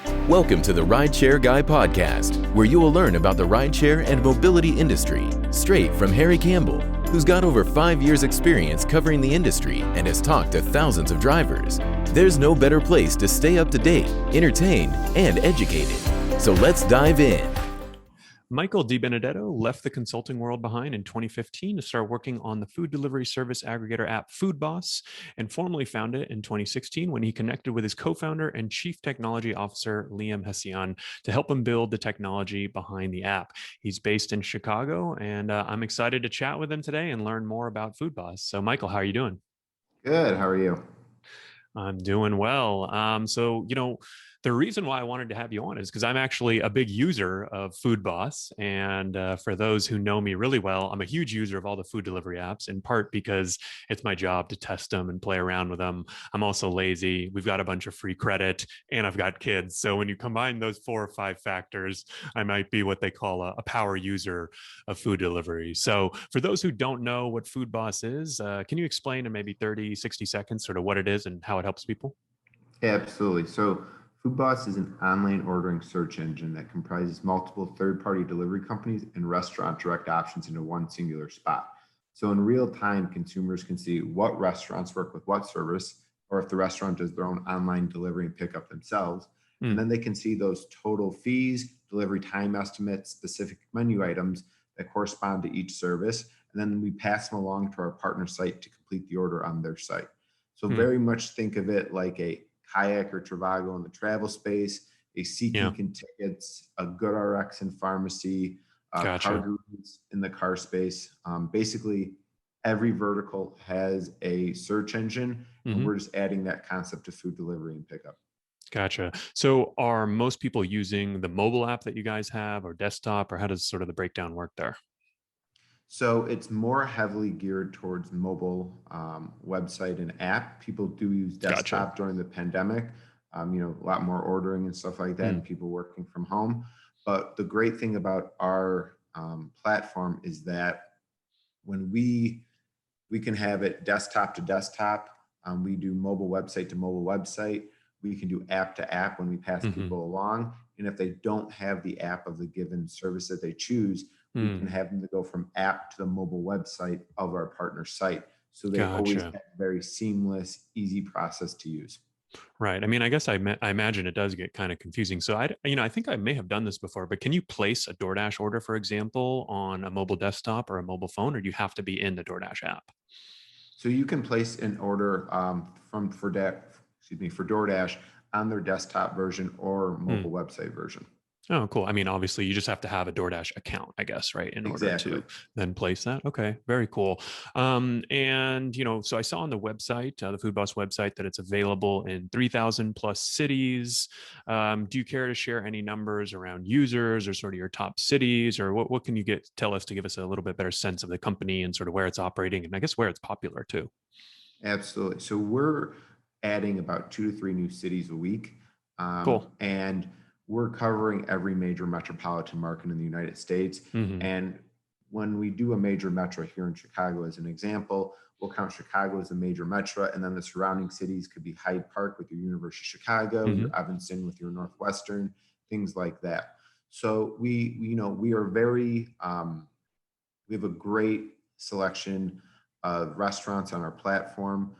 Welcome to the Rideshare Guy podcast, where you will learn about the rideshare and mobility industry straight from Harry Campbell, who's got over 5 years experience covering the industry and has talked to thousands of drivers. There's no better place to stay up to date, entertained, and educated. So let's dive in. Michael DiBenedetto left the consulting world behind in 2015 to start working on the food delivery service aggregator app Foodboss, and formally founded it in 2016 when he connected with his co-founder and chief technology officer, Liam Hessian, to help him build the technology behind the app. He's based in Chicago, and I'm excited to chat with him today and learn more about Foodboss. So Michael, how are you doing? Good. How are you? I'm doing well. The reason why I wanted to have you on is because I'm actually a big user of Foodboss. And for those who know me really well, I'm a huge user of all the food delivery apps, in part because it's my job to test them and play around with them. I'm also lazy. We've got a bunch of free credit and I've got kids. So when you combine those 4 or 5 factors, I might be what they call a power user of food delivery. So for those who don't know what Foodboss is, can you explain in maybe 30, 60 seconds sort of what it is and how it helps people? Absolutely. So Foodboss is an online ordering search engine that comprises multiple third-party delivery companies and restaurant direct options into one singular spot. So in real time, consumers can see what restaurants work with what service, or if the restaurant does their own online delivery and pickup themselves. And then they can see those total fees, delivery time estimates, specific menu items that correspond to each service. And then we pass them along to our partner site to complete the order on their site. So very much think of it like a Kayak or Trivago in the travel space, a SeatGeek in tickets, a GoodRx in pharmacy, CarGurus in the car space. Basically, every vertical has a search engine, and we're just adding that concept to food delivery and pickup. Gotcha. So are most people using the mobile app that you guys have, or desktop, or how does sort of the breakdown work there? So it's more heavily geared towards mobile website and app. People do use desktop during the pandemic, a lot more ordering and stuff like that, and people working from home. But the great thing about our platform is that when we can have it desktop to desktop, we do mobile website to mobile website. We can do app to app when we pass people along. And if they don't have the app of the given service that they choose, we can have them to go from app to the mobile website of our partner site. So they always have a very seamless, easy process to use. Right. I mean, I guess I imagine it does get kind of confusing. So I think I may have done this before, but can you place a DoorDash order, for example, on a mobile desktop or a mobile phone, or do you have to be in the DoorDash app? So you can place an order for DoorDash on their desktop version or mobile website version. Oh, cool. I mean, obviously, you just have to have a DoorDash account, I guess, right, in order to then place that. Okay, very cool. So I saw on the website, the Foodboss website, that it's available in 3,000 plus cities. Do you care to share any numbers around users or sort of your top cities, or what can you tell us to give us a little bit better sense of the company and sort of where it's operating and I guess where it's popular too? Absolutely. So we're adding about 2 to 3 new cities a week. Cool. And we're covering every major metropolitan market in the United States. And when we do a major metro here in Chicago, as an example, we'll count Chicago as a major metro, and then the surrounding cities could be Hyde Park with your University of Chicago, your Evanston with your Northwestern, things like that. So we are very, we have a great selection of restaurants on our platform.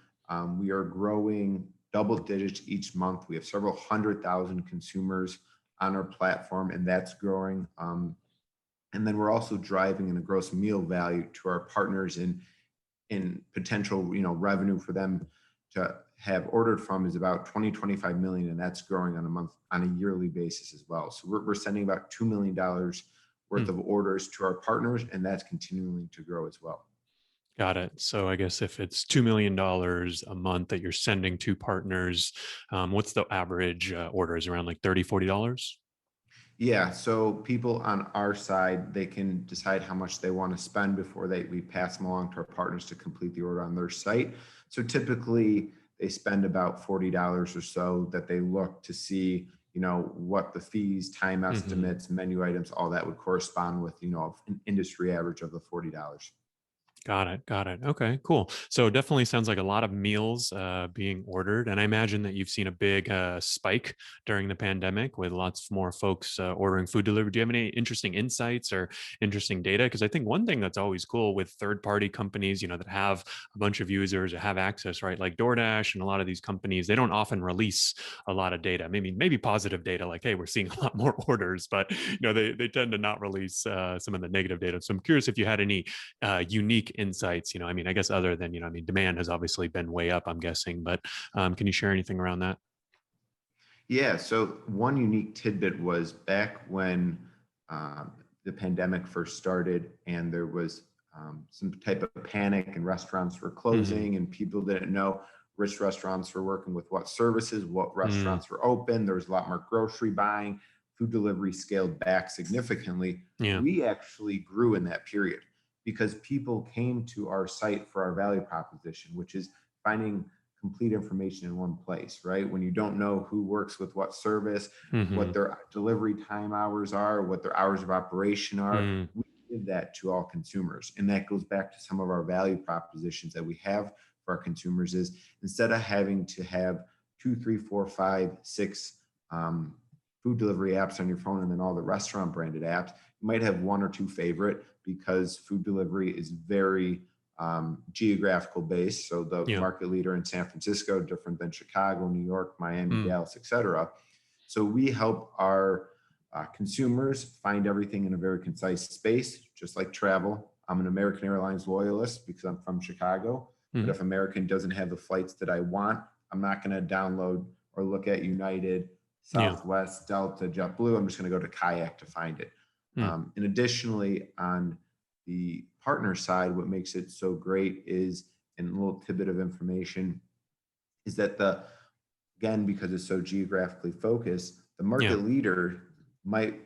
We are growing double digits each month. We have several 100,000 consumers on our platform, and that's growing. And then we're also driving in a gross meal value to our partners in potential, revenue for them to have ordered from is about 25 million, and that's growing on a yearly basis as well. So we're sending about $2 million worth of orders to our partners, and that's continuing to grow as well. Got it. So I guess if it's $2 million a month that you're sending to partners, what's the average order? Is around like $30, $40? Yeah. So people on our side, they can decide how much they want to spend before we pass them along to our partners to complete the order on their site. So typically they spend about $40 or so that they look to see, what the fees, time estimates, menu items, all that would correspond with, an industry average of the $40. Got it. Got it. Okay, cool. So it definitely sounds like a lot of meals being ordered. And I imagine that you've seen a big spike during the pandemic with lots more folks ordering food delivery. Do you have any interesting insights or interesting data? Because I think one thing that's always cool with third-party companies, that have a bunch of users or have access, right? Like DoorDash and a lot of these companies, they don't often release a lot of data. Maybe positive data, like, hey, we're seeing a lot more orders, but they tend to not release some of the negative data. So I'm curious if you had any unique insights. I guess other than, demand has obviously been way up, I'm guessing, but can you share anything around that? Yeah, so one unique tidbit was back when the pandemic first started and there was some type of panic and restaurants were closing and people didn't know which restaurants were working with what services, what restaurants were open. There was a lot more grocery buying. Food delivery scaled back significantly. Yeah. We actually grew in that period because people came to our site for our value proposition, which is finding complete information in one place, right? When you don't know who works with what service, what their delivery time hours are, what their hours of operation are, we give that to all consumers. And that goes back to some of our value propositions that we have for our consumers is instead of having to have 2, 3, 4, 5, 6 food delivery apps on your phone and then all the restaurant branded apps, you might have one or two favorite because food delivery is very geographical based. So the market leader in San Francisco, different than Chicago, New York, Miami, Dallas, et cetera. So we help our consumers find everything in a very concise space, just like travel. I'm an American Airlines loyalist because I'm from Chicago. But if American doesn't have the flights that I want, I'm not going to download or look at United, Southwest, Delta, JetBlue. I'm just going to go to Kayak to find it. And additionally, on the partner side, what makes it so great is, and a little tidbit of information, is that again, because it's so geographically focused, the market leader might,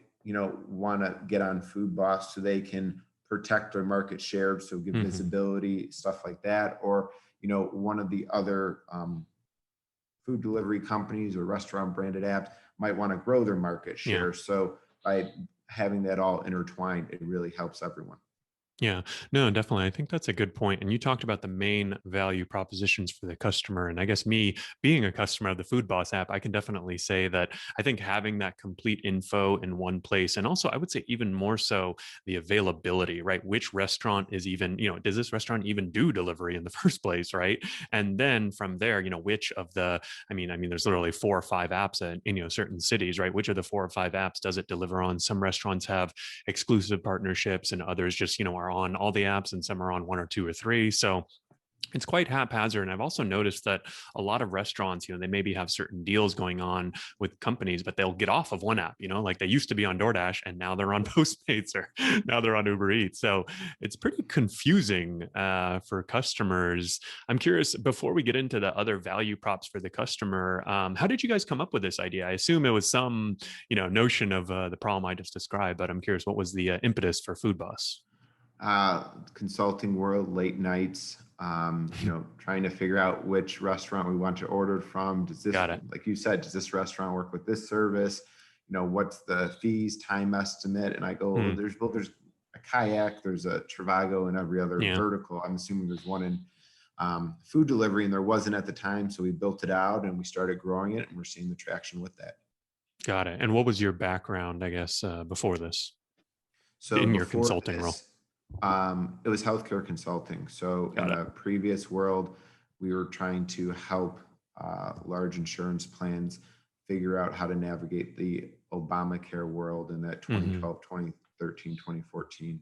want to get on Foodboss so they can protect their market share, so give visibility, stuff like that. Or, one of the other food delivery companies or restaurant branded apps might want to grow their market share. So by having that all intertwined, it really helps everyone. Yeah, no, definitely. I think that's a good point. And you talked about the main value propositions for the customer. And I guess me being a customer of the Foodboss app, I can definitely say that I think having that complete info in one place, and also I would say even more so the availability, right? Which restaurant is even, does this restaurant even do delivery in the first place, right? And then from there, which of the, there's literally 4 or 5 apps in certain cities, right? Which of the 4 or 5 apps does it deliver on? Some restaurants have exclusive partnerships and others just, are on all the apps and some are on 1 or 2 or 3. So it's quite haphazard. And I've also noticed that a lot of restaurants, they maybe have certain deals going on with companies, but they'll get off of one app, like they used to be on DoorDash and now they're on Postmates or now they're on Uber Eats. So it's pretty confusing for customers. I'm curious, before we get into the other value props for the customer, how did you guys come up with this idea? I assume it was some, notion of the problem I just described, but I'm curious, what was the impetus for Foodboss? Consulting world, late nights, trying to figure out which restaurant we want to order from. Does this, like you said, does this restaurant work with this service? What's the fees, time estimate? And I go, there's a Kayak, there's a Trivago, and every other vertical. I'm assuming there's one in food delivery, and there wasn't at the time. So we built it out and we started growing it, and we're seeing the traction with that. Got it. And what was your background, I guess, before this? So in your consulting role? It was healthcare consulting. So in a previous world, we were trying to help large insurance plans figure out how to navigate the Obamacare world in that 2012, 2013, 2014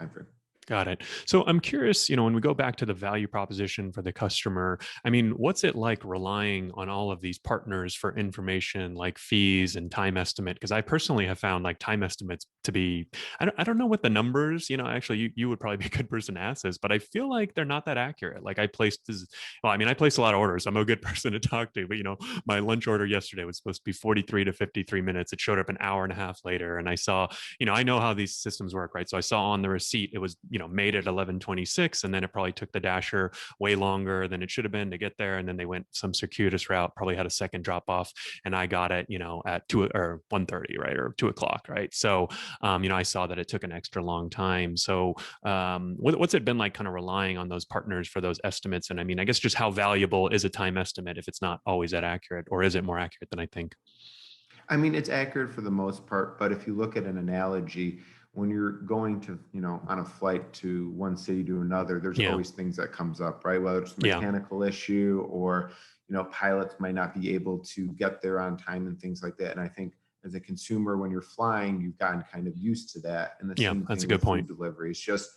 timeframe. Got it. So I'm curious, when we go back to the value proposition for the customer, what's it like relying on all of these partners for information like fees and time estimate? Because I personally have found like time estimates to be, I don't know what the numbers, actually you would probably be a good person to ask this, but I feel like they're not that accurate. Like I placed a lot of orders. So I'm a good person to talk to, but my lunch order yesterday was supposed to be 43 to 53 minutes. It showed up an hour and a half later. And I saw, I know how these systems work, right? So I saw on the receipt, it was, made it 11:26, and then it probably took the dasher way longer than it should have been to get there, and then they went some circuitous route, probably had a second drop off, and I got it at 2 or 1:30, right, or 2 o'clock, right? So I saw that it took an extra long time. So what's it been like kind of relying on those partners for those estimates? And I mean, I guess just how valuable is a time estimate if it's not always that accurate, or is it more accurate than I think? I mean, it's accurate for the most part, but if you look at an analogy, when you're going to, on a flight to one city to another, there's Yeah. always things that comes up, right? Whether it's a Yeah. mechanical issue or, pilots might not be able to get there on time and things like that. And I think as a consumer, when you're flying, you've gotten kind of used to that. And the Yeah, same that's a thing good with point. food delivery. It's just,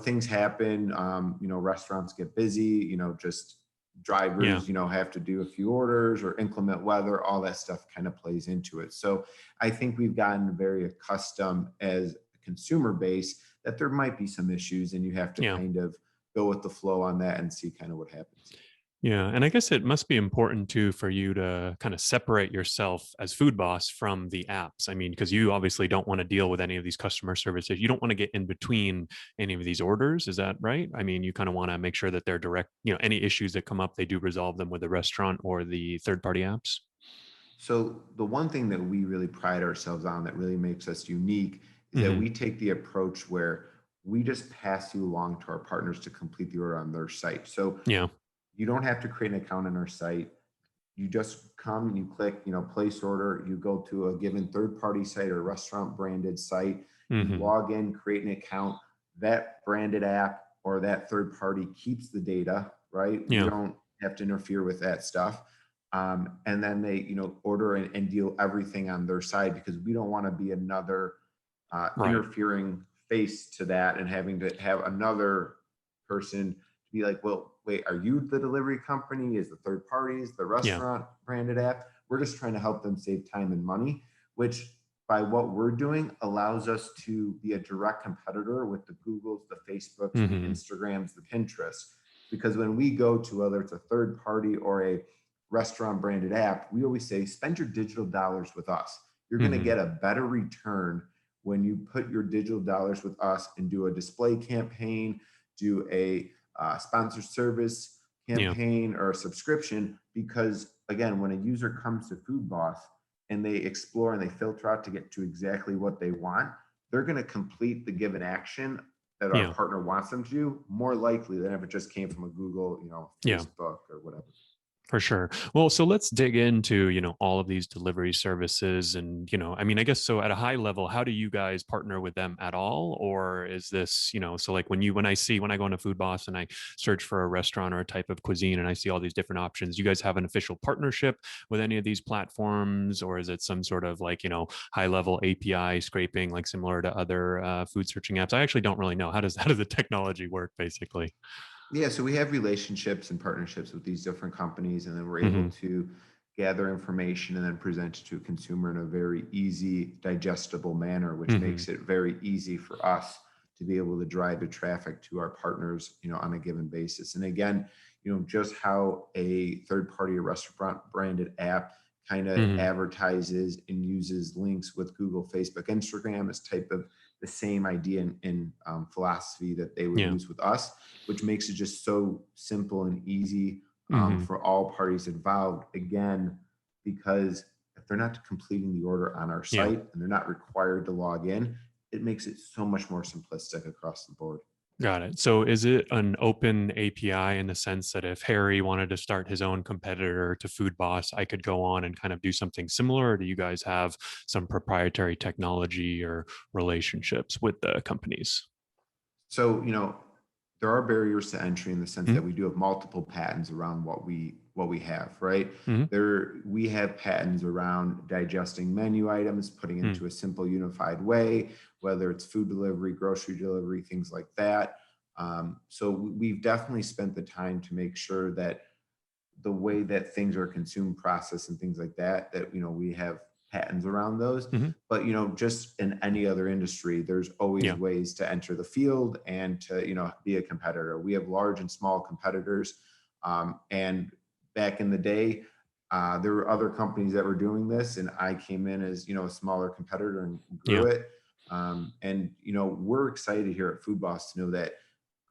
things happen. Restaurants get busy. Just drivers, have to do a few orders or inclement weather. All that stuff kind of plays into it. So I think we've gotten very accustomed as a consumer base that there might be some issues, and you have to Yeah. kind of go with the flow on that and see kind of what happens. Yeah. And I guess it must be important too for you to kind of separate yourself as Foodboss from the apps. I mean, because you obviously don't want to deal with any of these customer services. You don't want to get in between any of these orders. Is that right? I mean, you kind of want to make sure that they're direct, any issues that come up, they do resolve them with the restaurant or the third-party apps. So the one thing that we really pride ourselves on that really makes us unique is that we take the approach where we just pass you along to our partners to complete the order on their site. So Yeah. you don't have to create an account on our site. You just come and you click, place order. You go to a given third-party site or restaurant branded site. You log in, create an account. That branded app or that third party keeps the data, right? Yeah. You don't have to interfere with that stuff. And then they, order and deal everything on their side, because we don't want to be another interfering face to that and having to have another person to be like, well, wait, are you the delivery company? Is the third parties, the restaurant branded app? We're just trying to help them save time and money, which by what we're doing allows us to be a direct competitor with the Googles, the Facebooks, the Instagrams, the Pinterests. Because when we go to, whether it's a third party or a restaurant branded app, we always say, spend your digital dollars with us. You're going to get a better return when you put your digital dollars with us and do a display campaign, do a sponsored service campaign or a subscription. Because again, when a user comes to Foodboss and they explore and they filter out to get to exactly what they want, they're going to complete the given action that our partner wants them to do more likely than if it just came from a Google, Facebook or whatever. For sure. Well, so let's dig into, all of these delivery services and, I mean, I guess so at a high level, how do you guys partner with them at all? Or is this, so like when I go into Foodboss and I search for a restaurant or a type of cuisine and I see all these different options, you guys have an official partnership with any of these platforms? Or is it some sort of like, high level API scraping, like similar to other food searching apps? I actually don't really know. How does the technology work basically? Yeah, so we have relationships and partnerships with these different companies, and then we're able to gather information and then present it to a consumer in a very easy, digestible manner, which makes it very easy for us to be able to drive the traffic to our partners, on a given basis. And again, just how a third-party restaurant branded app kind of advertises and uses links with Google, Facebook, Instagram is type of the same idea and philosophy that they would use with us, which makes it just so simple and easy for all parties involved. Again, because if they're not completing the order on our site and they're not required to log in, it makes it so much more simplistic across the board. Got it. So is it an open API in the sense that if Harry wanted to start his own competitor to Foodboss, I could go on and kind of do something similar? Or do you guys have some proprietary technology or relationships with the companies? So, there are barriers to entry in the sense that we do have multiple patents around what we have, right? We have patents around digesting menu items, putting it into a simple unified way, whether it's food delivery, grocery delivery, things like that. So we've definitely spent the time to make sure that the way that things are consumed, processed, and things like that, we have patents around those. But just in any other industry, there's always ways to enter the field and to be a competitor. We have large and small competitors, and back in the day, there were other companies that were doing this, and I came in as a smaller competitor and grew it. And, we're excited here at Foodboss to know that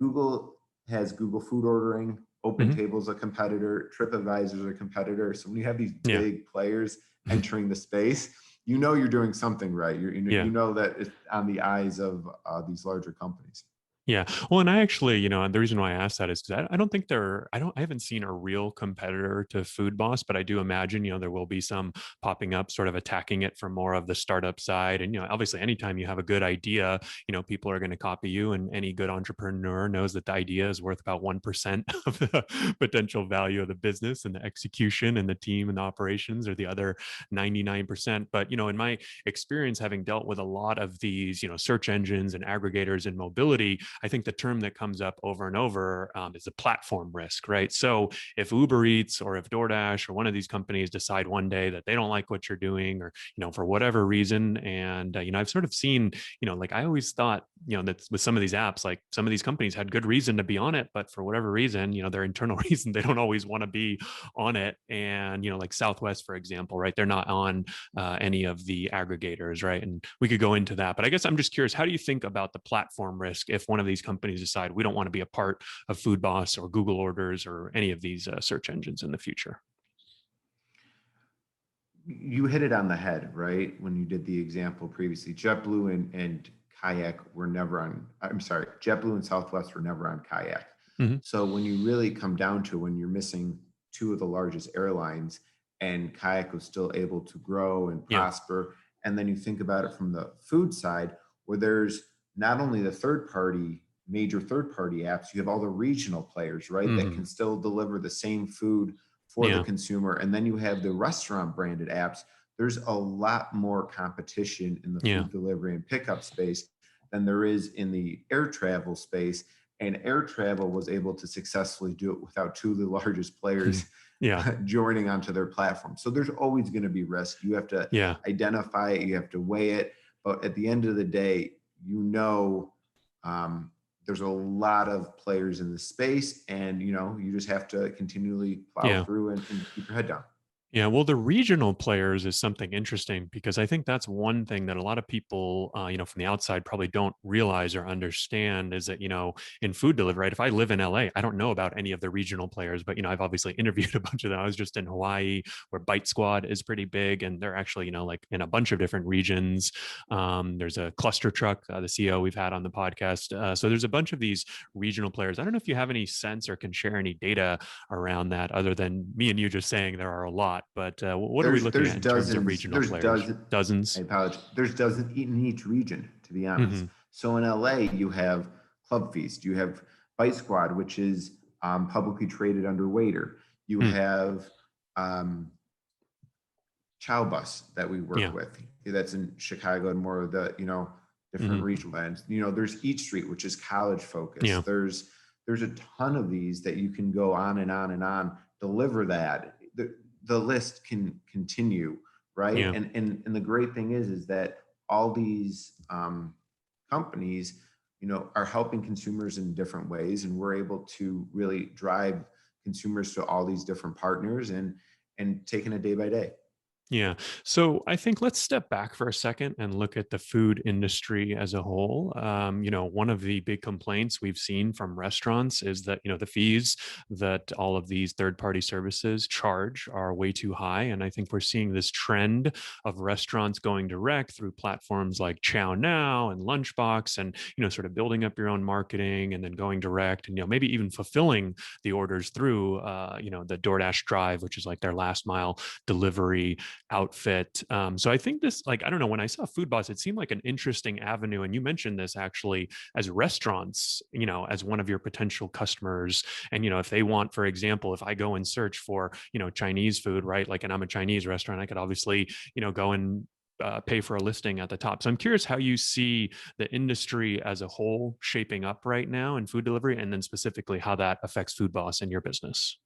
Google has Google Food Ordering, OpenTable's a competitor, TripAdvisor's a competitor. So when you have these Yeah. big players entering the space, you're doing something right. Yeah. You know that it's on the eyes of these larger companies. Yeah. Well, and I actually, and the reason why I asked that is because I don't think I haven't seen a real competitor to Foodboss, but I do imagine, there will be some popping up sort of attacking it from more of the startup side. And, obviously anytime you have a good idea, people are going to copy you, and any good entrepreneur knows that the idea is worth about 1% of the potential value of the business, and the execution and the team and the operations are the other 99%. But, in my experience, having dealt with a lot of these, search engines and aggregators in mobility, I think the term that comes up over and over is the platform risk, right? So if Uber Eats or if DoorDash or one of these companies decide one day that they don't like what you're doing, or, for whatever reason, and, I've sort of seen, like I always thought, that with some of these apps, like some of these companies had good reason to be on it, but for whatever reason, their internal reason, they don't always want to be on it. And, like Southwest, for example, right? They're not on any of the aggregators, right? And we could go into that, but I guess I'm just curious, how do you think about the platform risk if one of these companies decide we don't want to be a part of Foodboss or Google Orders or any of these search engines in the future? You hit it on the head, right? When you did the example previously, JetBlue and Kayak were never on, I'm sorry, JetBlue and Southwest were never on Kayak. Mm-hmm. So when you really come down to when you're missing two of the largest airlines, and Kayak was still able to grow and prosper, and then you think about it from the food side, where there's not only the major third-party apps, you have all the regional players, right? That can still deliver the same food for the consumer. And then you have the restaurant branded apps. There's a lot more competition in the food delivery and pickup space than there is in the air travel space. And air travel was able to successfully do it without two of the largest players joining onto their platform. So there's always going to be risk. You have to identify it, you have to weigh it. But at the end of the day, there's a lot of players in the space, and you just have to continually plow through and keep your head down. Yeah, well, the regional players is something interesting, because I think that's one thing that a lot of people, from the outside probably don't realize or understand, is that, in food delivery, right? If I live in LA, I don't know about any of the regional players, but, I've obviously interviewed a bunch of them. I was just in Hawaii, where Bite Squad is pretty big, and they're actually, like in a bunch of different regions. There's a Cluster Truck, the CEO we've had on the podcast. So there's a bunch of these regional players. I don't know if you have any sense or can share any data around that, other than me and you just saying there are a lot. But what are we looking at in terms of regional players? Dozens. I apologize. There's dozens in each region, to be honest. So in LA, you have Club Feast, you have Bite Squad, which is publicly traded under Waiter. You have Chow Bus that we work with. That's in Chicago and more of the different regional ends. There's Eat Street, which is college focused. There's a ton of these that you can go on and on and on. Deliver that. The list can continue, right? And the great thing is that all these companies, are helping consumers in different ways, and we're able to really drive consumers to all these different partners and taking it day by day. Yeah. So I think let's step back for a second and look at the food industry as a whole. One of the big complaints we've seen from restaurants is that, the fees that all of these third-party services charge are way too high. And I think we're seeing this trend of restaurants going direct through platforms like Chow Now and Lunchbox, and, sort of building up your own marketing and then going direct, and, maybe even fulfilling the orders through, the DoorDash Drive, which is like their last mile delivery outfit. So I think this, I don't know, when I saw Foodboss, it seemed like an interesting avenue. And you mentioned this actually as restaurants, as one of your potential customers. And, if they want, for example, if I go and search for, Chinese food, right? And I'm a Chinese restaurant, I could obviously, go and pay for a listing at the top. So I'm curious how you see the industry as a whole shaping up right now in food delivery, and then specifically how that affects Foodboss and your business.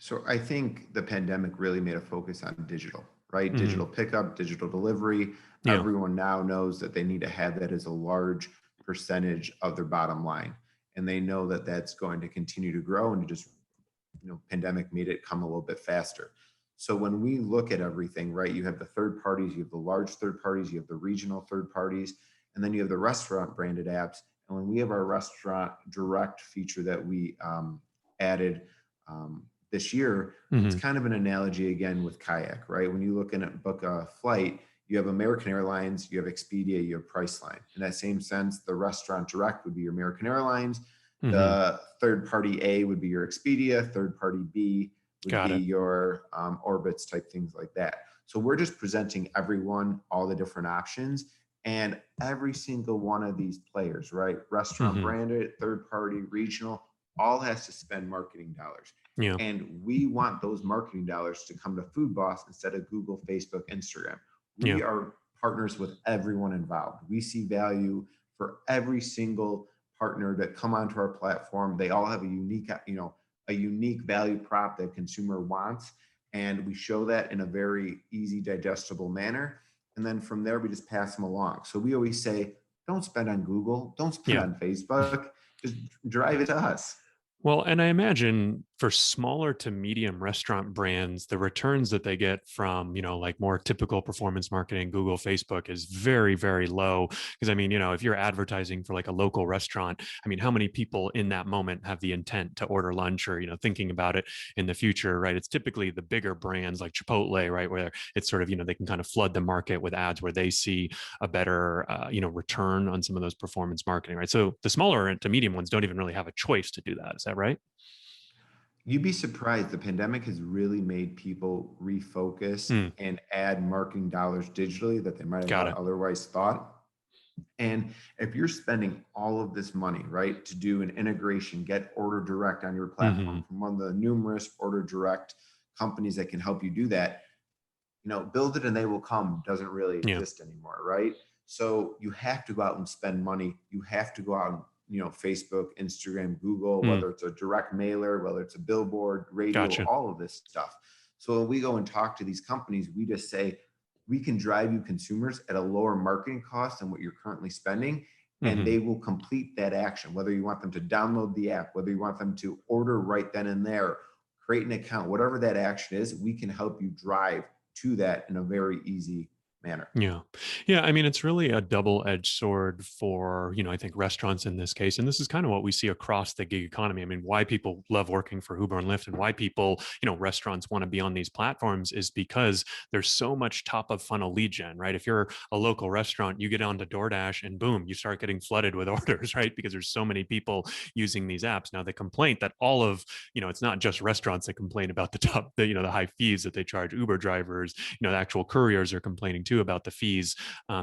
So I think the pandemic really made a focus on digital, right? Digital pickup, digital delivery. Everyone now knows that they need to have that as a large percentage of their bottom line. And they know that that's going to continue to grow, and just, pandemic made it come a little bit faster. So when we look at everything, right, you have the third parties, you have the large third parties, you have the regional third parties, and then you have the restaurant branded apps. And when we have our restaurant direct feature that we added this year, it's kind of an analogy again with Kayak, right? When you look at book a flight, you have American Airlines, you have Expedia, you have Priceline. In that same sense, the restaurant direct would be your American Airlines. The third party A would be your Expedia. Third party B would be your Orbitz type things like that. So we're just presenting everyone all the different options, and every single one of these players, right? Restaurant branded, third party, regional, all has to spend marketing dollars. Yeah. And we want those marketing dollars to come to Foodboss instead of Google, Facebook, Instagram. We are partners with everyone involved. We see value for every single partner that come onto our platform. They all have a unique, a unique value prop that consumer wants. And we show that in a very easy, digestible manner. And then from there, we just pass them along. So we always say, don't spend on Google, don't spend on Facebook, just drive it to us. Well, and I imagine for smaller to medium restaurant brands, the returns that they get from, like more typical performance marketing, Google, Facebook is very, very low. Because I mean, if you're advertising for like a local restaurant, I mean, how many people in that moment have the intent to order lunch or, thinking about it in the future, right? It's typically the bigger brands like Chipotle, right? Where it's sort of, they can kind of flood the market with ads where they see a better, return on some of those performance marketing, right? So the smaller to medium ones don't even really have a choice to do that. Is that right? You'd be surprised. The pandemic has really made people refocus and add marketing dollars digitally that they might have not otherwise thought. And if you're spending all of this money, right, to do an integration, get order direct on your platform from one of the numerous order direct companies that can help you do that, build it and they will come doesn't really exist anymore, right? So you have to go out and spend money. You have to go out and Facebook, Instagram, Google, whether it's a direct mailer, whether it's a billboard, radio, all of this stuff. So when we go and talk to these companies, we just say, we can drive you consumers at a lower marketing cost than what you're currently spending. And they will complete that action, whether you want them to download the app, whether you want them to order right then and there, create an account, whatever that action is, we can help you drive to that in a very easy manner. Yeah. I mean, it's really a double-edged sword for, I think restaurants in this case. And this is kind of what we see across the gig economy. I mean, why people love working for Uber and Lyft and why people, restaurants want to be on these platforms is because there's so much top of funnel lead gen, right? If you're a local restaurant, you get onto DoorDash and boom, you start getting flooded with orders, right? Because there's so many people using these apps. Now, the complaint that all of, it's not just restaurants that complain about the high fees that they charge Uber drivers, the actual couriers are complaining too about the fees,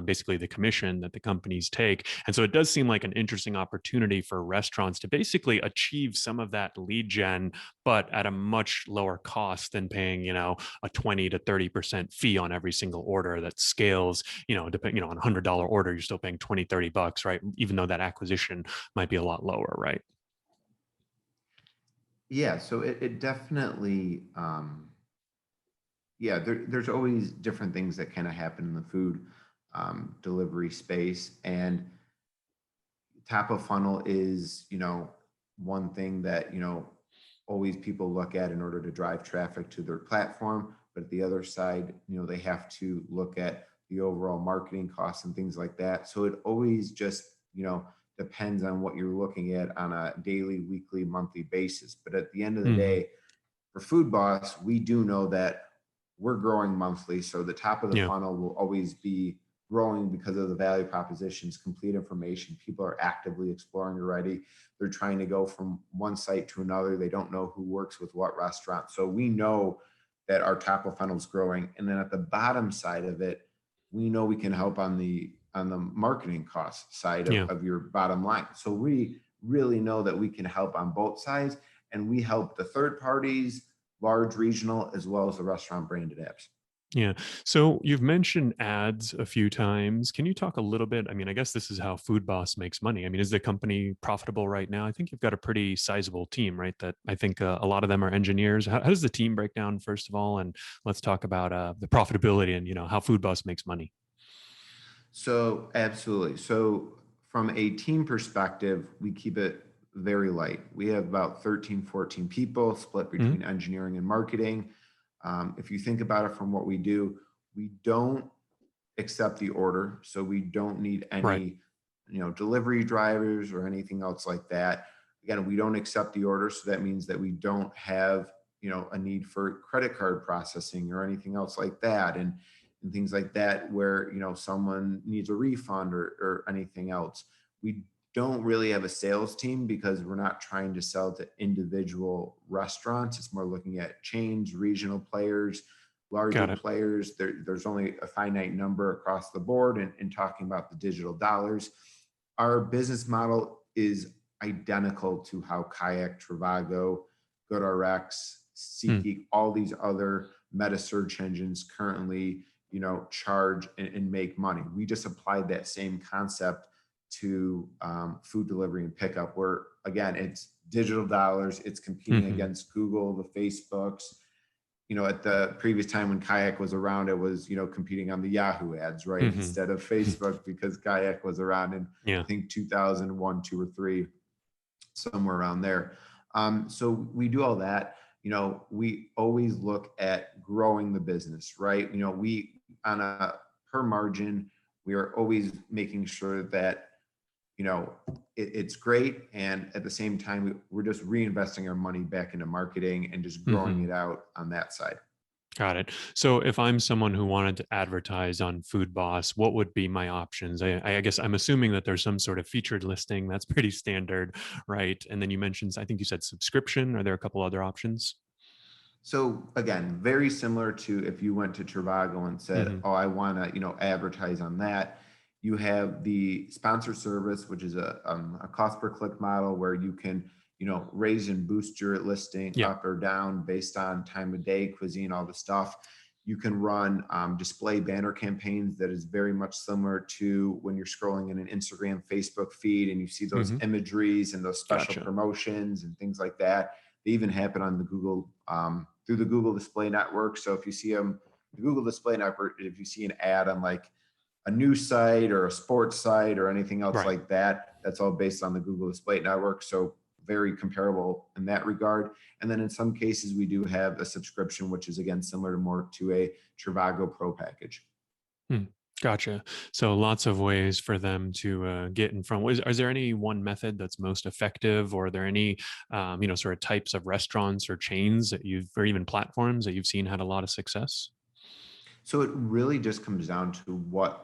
basically the commission that the companies take. And so it does seem like an interesting opportunity for restaurants to basically achieve some of that lead gen, but at a much lower cost than paying, a 20 to 30% fee on every single order that scales, depending, on a $100 order, you're still paying 20, $30, right? Even though that acquisition might be a lot lower, right? Yeah, so it definitely, there's always different things that kind of happen in the food delivery space. And top of funnel is, one thing that, always people look at in order to drive traffic to their platform. But at the other side, they have to look at the overall marketing costs and things like that. So it always just, depends on what you're looking at on a daily, weekly, monthly basis. But at the end of the day, for Foodboss, we do know that we're growing monthly. So the top of the funnel will always be growing because of the value propositions, complete information. People are actively exploring already. They're trying to go from one site to another. They don't know who works with what restaurant. So we know that our top of funnel is growing. And then at the bottom side of it, we know we can help on the marketing cost side of your bottom line. So we really know that we can help on both sides, and we help the third parties, large regional, as well as the restaurant branded apps. Yeah. So you've mentioned ads a few times. Can you talk a little bit? I mean, I guess this is how Foodboss makes money. I mean, is the company profitable right now? I think you've got a pretty sizable team, right? That I think a lot of them are engineers. How does the team break down, first of all? And let's talk about the profitability and, how Foodboss makes money. So absolutely. So from a team perspective, we keep it very light. We have about 13, 14 people split between engineering and marketing. If you think about it from what we do, we don't accept the order. So we don't need any, delivery drivers or anything else like that. Again, we don't accept the order. So that means that we don't have, a need for credit card processing or anything else like that. And things like that, where, someone needs a refund or anything else. We don't really have a sales team because we're not trying to sell to individual restaurants. It's more looking at chains, regional players, larger players. There's only a finite number across the board, and talking about the digital dollars. Our business model is identical to how Kayak, Trivago, GoodRx, SeatGeek, all these other meta search engines currently, charge and make money. We just applied that same concept to food delivery and pickup, where again, it's digital dollars. It's competing against Google, the Facebooks. At the previous time when Kayak was around, it was, competing on the Yahoo ads, right? Instead of Facebook, because Kayak was around in, I think 2001, 2 or 3, somewhere around there. So we do all that. We always look at growing the business, right? We, on a per margin, we are always making sure that, it's great. And at the same time, we're just reinvesting our money back into marketing and just growing it out on that side. Got it. So if I'm someone who wanted to advertise on Foodboss, what would be my options? I guess I'm assuming that there's some sort of featured listing. That's pretty standard, right? And then you mentioned, I think you said subscription. Are there a couple other options? So again, very similar to if you went to Trivago and said, oh, I want to, advertise on that. You have the sponsor service, which is a cost per click model where you can, raise and boost your listing up or down based on time of day, cuisine, all the stuff. You can run display banner campaigns that is very much similar to when you're scrolling in an Instagram, Facebook feed, and you see those imageries and those special promotions and things like that. They even happen on the Google, through the Google Display Network. So if you see them, the Google Display Network, if you see an ad on like a news site or a sports site or anything else like that, that's all based on the Google Display Network. So very comparable in that regard. And then in some cases, we do have a subscription, which is again similar more to a Trivago Pro package. Gotcha. So lots of ways for them to get in front. Is there any one method that's most effective, or are there any, sort of types of restaurants or chains that or even platforms that you've seen had a lot of success? So it really just comes down to what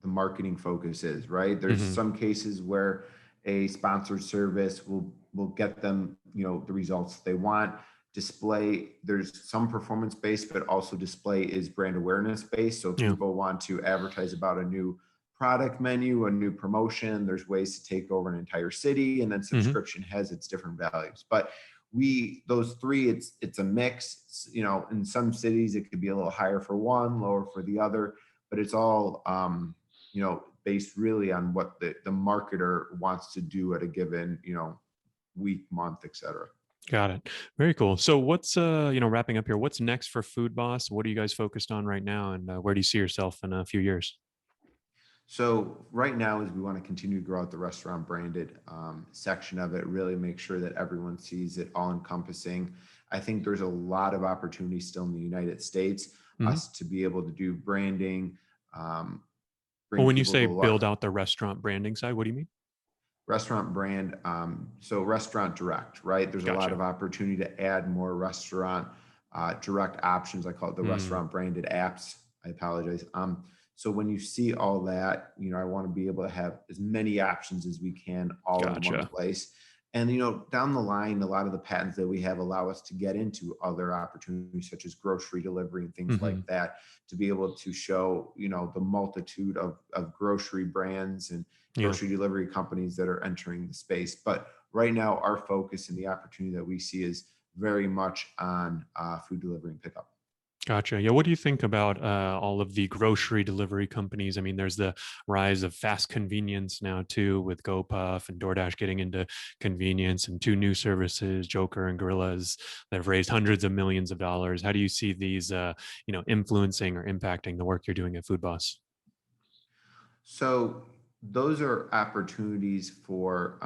the marketing focus is, right? There's some cases where a sponsored service will get them, the results they want. Display, there's some performance based, but also display is brand awareness based. So if people want to advertise about a new product menu, a new promotion, there's ways to take over an entire city, and then subscription has its different values. But those three, it's a mix. In some cities it could be a little higher for one, lower for the other, but it's all based really on what the marketer wants to do at a given, week, month, etc. Got it. Very cool. So what's, wrapping up here, what's next for Foodboss? What are you guys focused on right now? And where do you see yourself in a few years? So right now is we want to continue to grow out the restaurant branded section of it, really make sure that everyone sees it all encompassing. I think there's a lot of opportunity still in the United States, us to be able to do branding. Well, when you say build out the restaurant branding side, what do you mean? Restaurant brand, so restaurant direct, right? There's a lot of opportunity to add more restaurant direct options. I call it the restaurant branded apps. I apologize. So when you see all that, I want to be able to have as many options as we can all in one place. And, down the line, a lot of the patents that we have allow us to get into other opportunities such as grocery delivery and things like that, to be able to show, the multitude of grocery brands and grocery delivery companies that are entering the space. But right now, our focus and the opportunity that we see is very much on food delivery and pickup. Gotcha. Yeah. What do you think about all of the grocery delivery companies? I mean, there's the rise of fast convenience now too, with GoPuff and DoorDash getting into convenience, and 2 new services, Joker and Gorillas, that have raised hundreds of millions of dollars. How do you see these, influencing or impacting the work you're doing at Foodboss? So those are opportunities for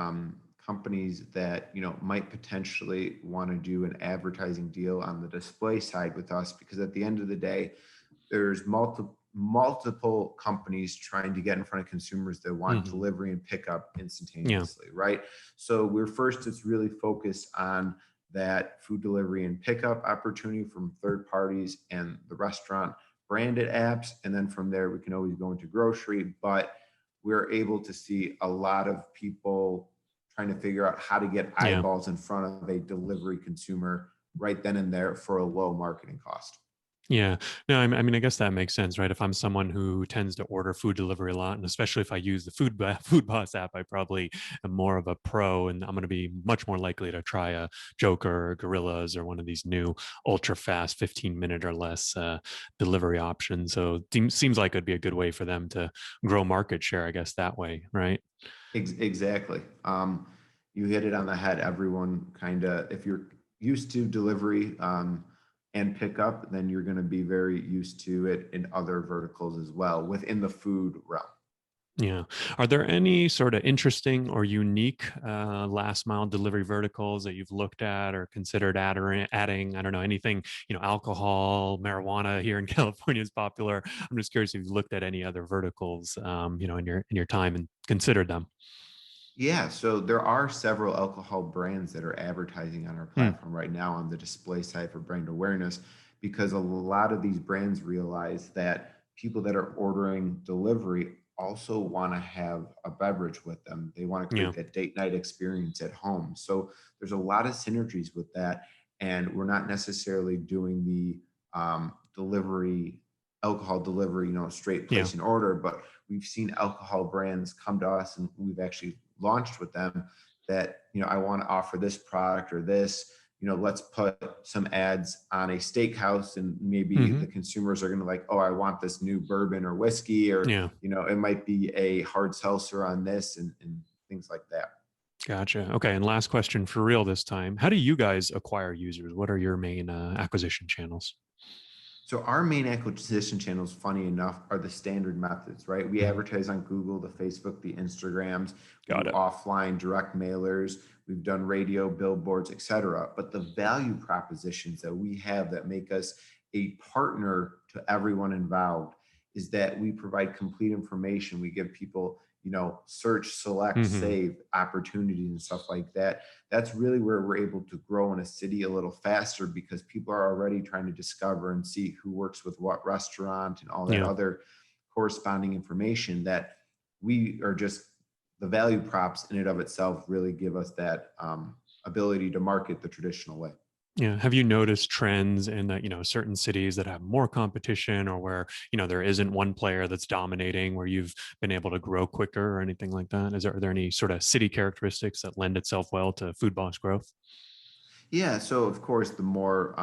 companies that, might potentially want to do an advertising deal on the display side with us, because at the end of the day, there's multiple companies trying to get in front of consumers that want delivery and pickup instantaneously, right? So it's really focused on that food delivery and pickup opportunity from third parties and the restaurant branded apps. And then from there, we can always go into grocery, but we're able to see a lot of people trying to figure out how to get eyeballs in front of a delivery consumer right then and there for a low marketing cost. Yeah, no, I mean, I guess that makes sense, right? If I'm someone who tends to order food delivery a lot, and especially if I use the Foodboss app, I probably am more of a pro, and I'm going to be much more likely to try a Joker or Gorillas or one of these new ultra fast 15-minute or less delivery options. So it seems like it'd be a good way for them to grow market share, I guess, that way, right? Exactly. You hit it on the head. Everyone kind of, if you're used to delivery, and pick up, then you're going to be very used to it in other verticals as well within the food realm. Yeah. Are there any sort of interesting or unique last mile delivery verticals that you've looked at or considered adding? I don't know, anything, alcohol, marijuana here in California is popular. I'm just curious if you've looked at any other verticals, in your time and considered them. Yeah, so there are several alcohol brands that are advertising on our platform right now on the display side for brand awareness, because a lot of these brands realize that people that are ordering delivery also want to have a beverage with them. They want to create that date night experience at home. So there's a lot of synergies with that. And we're not necessarily doing the alcohol delivery, straight place an order, but we've seen alcohol brands come to us, and we've actually launched with them that, I want to offer this product or this, let's put some ads on a steakhouse, and maybe the consumers are going to like, oh, I want this new bourbon or whiskey, or, it might be a hard seltzer on this, and things like that. Gotcha. Okay. And last question for real this time. How do you guys acquire users? What are your main acquisition channels? So our main acquisition channels, funny enough, are the standard methods, right? We advertise on Google, the Facebook, the Instagrams, offline direct mailers. We've done radio, billboards, et cetera. But the value propositions that we have that make us a partner to everyone involved is that we provide complete information. We give people, search, select, save opportunities and stuff like that. That's really where we're able to grow in a city a little faster, because people are already trying to discover and see who works with what restaurant and all that other corresponding information, that we are just, the value props in and of itself really give us that ability to market the traditional way. Yeah. Have you noticed trends in that, certain cities that have more competition, or where, there isn't one player that's dominating, where you've been able to grow quicker or anything like that? Are there any sort of city characteristics that lend itself well to Foodboss growth? Yeah. So of course, the more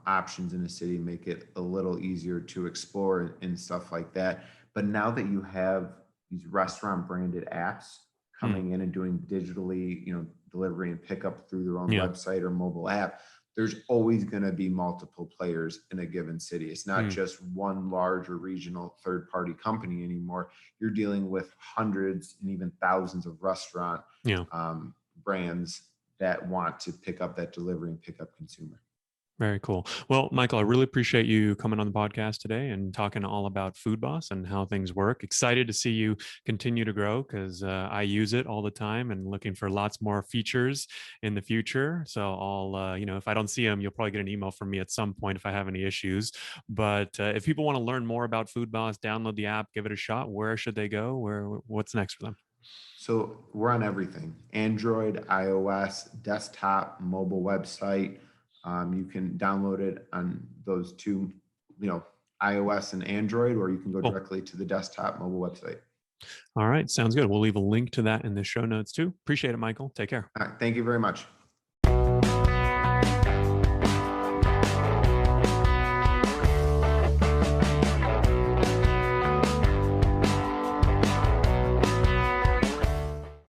options in a city make it a little easier to explore and stuff like that. But now that you have these restaurant branded apps coming in and doing digitally, delivery and pickup through their own website or mobile app, there's always going to be multiple players in a given city. It's not just one large or regional third-party company anymore. You're dealing with hundreds and even thousands of restaurant brands that want to pick up that delivery and pick up consumer. Very cool. Well, Michael, I really appreciate you coming on the podcast today and talking all about Foodboss and how things work. Excited to see you continue to grow, because I use it all the time and looking for lots more features in the future. So I'll, if I don't see them, you'll probably get an email from me at some point if I have any issues. But if people want to learn more about Foodboss, download the app, give it a shot. Where should they go? What's next for them? So we're on everything: Android, iOS, desktop, mobile website. You can download it on those two, iOS and Android, or you can go directly to the desktop mobile website. All right. Sounds good. We'll leave a link to that in the show notes too. Appreciate it, Michael. Take care. All right, thank you very much.